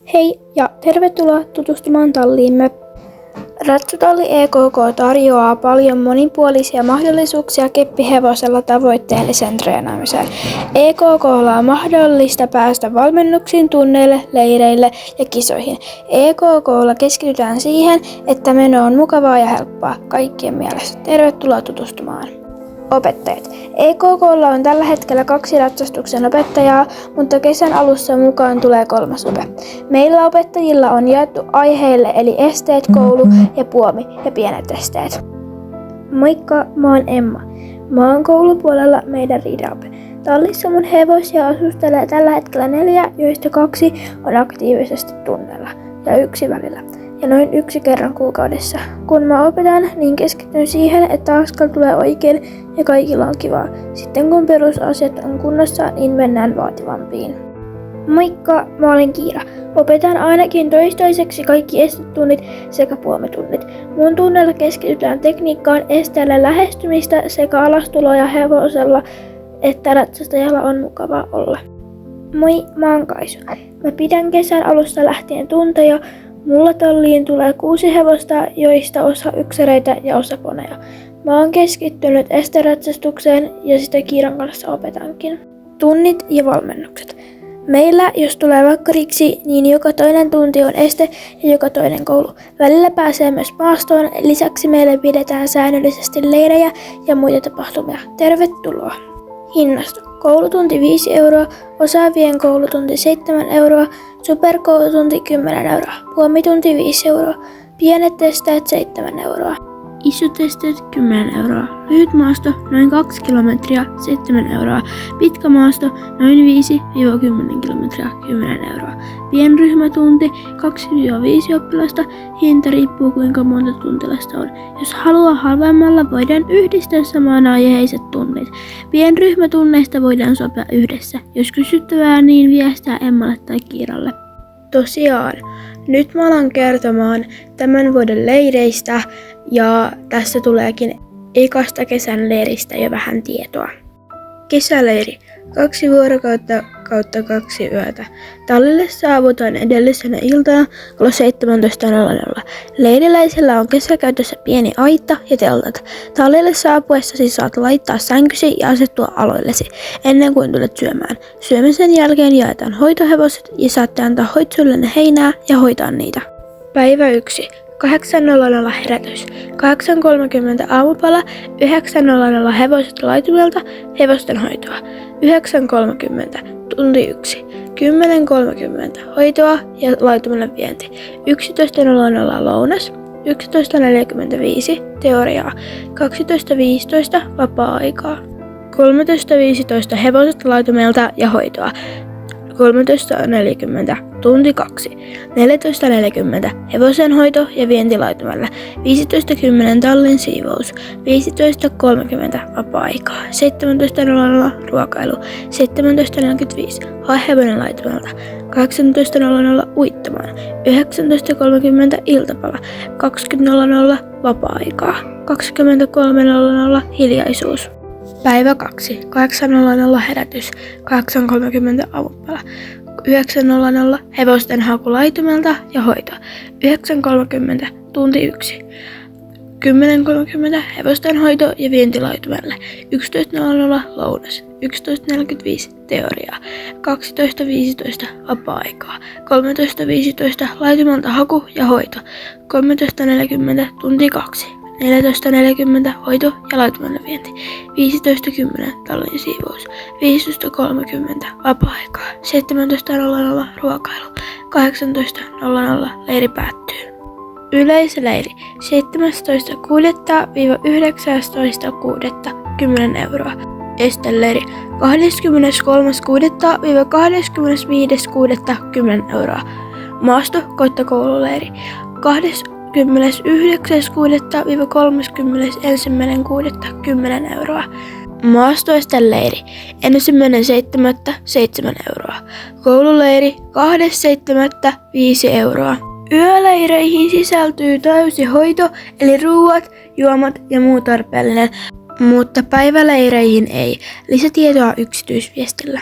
Hei ja tervetuloa tutustumaan talliimme. Ratsutalli EKK tarjoaa paljon monipuolisia mahdollisuuksia keppihevosella tavoitteelliseen treenaamiseen. EKK:lla on mahdollista päästä valmennuksiin, tunneille, leireille ja kisoihin. EKK:lla keskitytään siihen, että meno on mukavaa ja helppoa kaikkien mielestä. Tervetuloa tutustumaan. Opettajat. EKK:lla on tällä hetkellä 2 ratsastuksen opettajaa, mutta kesän alussa mukaan tulee 3. ope. Meillä opettajilla on jaettu aiheille eli esteet, koulu ja puomi ja pienet esteet. Moikka, mä oon Emma. Mä oon koulupuolella meidän riidaope. Tallissa mun hevosia asustelee tällä hetkellä 4, joista 2 on aktiivisesti tunnella ja 1 välillä. Ja noin 1 kerran kuukaudessa. Kun mä opetan, niin keskityn siihen, että askel tulee oikein ja kaikilla on kivaa. Sitten kun perusasiat on kunnossa, niin mennään vaativampiin. Moikka, mä olen Kiira. Opetan ainakin toistaiseksi kaikki estetunnit sekä puomitunnit. Mun tunnilla keskitytään tekniikkaan, esteelle lähestymistä sekä alastuloja hevosella, että ratsastajalla on mukava olla. Moi, mä oon Kaisu. Mä pidän kesän alusta lähtien tunteja. Mulla talliin tulee 6 hevosta, joista osa yksäreitä ja osa poneja. Mä oon keskittynyt esteratsastukseen ja sitä Kiiran kanssa opetankin. Tunnit ja valmennukset. Meillä, jos tulee vakkariksi, niin joka toinen tunti on este ja joka toinen koulu. Välillä pääsee myös maastoon, lisäksi meille pidetään säännöllisesti leirejä ja muita tapahtumia. Tervetuloa! Hinnasto. Koulutunti 5 €, osaavien koulutunti 7 €, superkoulutunti 10 €, puomitunti 5 €, pienet testeet 7 €, isot testeet 10 €, lyhyt maasto noin 2 kilometriä 7 €, pitkä maasto noin 5-10 kilometriä 10 €, pienryhmätunti 2-5 oppilasta, hinta riippuu kuinka monta tuntilasta on. Jos haluaa halvemmalla, voidaan yhdistää samaan aiheiset tunnit. Pienryhmätunneista voidaan sopia yhdessä. Jos kysyttävää, niin viestää Emmalle tai Kiiralle. Tosiaan, nyt mä alan kertomaan tämän vuoden leireistä ja tässä tuleekin ekasta kesän leiristä jo vähän tietoa. Kesäleiri. 2 vuorokautta kautta 2 yötä. Tallille saavutaan edellisenä iltana kello 17:00. Leiriläisillä on kesäkäytössä pieni aitta ja teltat. Tallille saapuessasi saat laittaa sänkysi ja asettua aloillesi ennen kuin tulet syömään. Syömisen jälkeen jaetaan hoitohevoset ja saatte antaa hoitsuillenne heinää ja hoitaa niitä. Päivä 1. 8:00 herätys, 8:30 aamupala, 9:00 hevoset laitumelta, hevosten hoitoa, 9:30 tunti 1, 10:30 hoitoa ja laitumelle vienti, 11:00 lounas, 11:45 teoriaa, 12:15 vapaa-aikaa, 13:15 hevoset laitumelta ja hoitoa, 13:40 tunti 2, 14:40 hevosenhoito ja vienti laitumelle, 15:10 tallin siivous, 15:30 vapaa-aikaa, 17:00 ruokailu, 17:45 hae hevonen laitumelta, 18:00 uittamaan, 19:30 iltapala, 20:00 vapaa-aikaa, 23:00 hiljaisuus. Päivä 2. 8:00 herätys, 8:30 aamupala, 9:00 hevosten haku laitumelta ja hoito, 9:30 tunti 1, 10:30 hevosten hoito ja vienti laitumelle, 11:00 lounas, 11:45 teoriaa, 12:15 vapaa-aikaa, 13:15 laitumelta haku ja hoito, 13:40 tunti 2. 14:40 hoito ja laitumelle vienti, 15:10 tallin siivous, 15:30 vapaa-aikaa, 17:00 ruokailu, 18:00 leiri päättyy. Yleisleiri 17.6.–19.6. 10 €. Esteleiri 23.6.–25.6. 10 €. Maasto koittakoululeiri 29.6.–31.6. 10 €. Maastoesteleiri 1.7. 7 €. Koululeiri 2.7. 5 €. Yöleireihin sisältyy täysi hoito eli ruuat, juomat ja muu tarpeellinen, mutta päiväleireihin ei. Lisätietoa yksityisviestillä.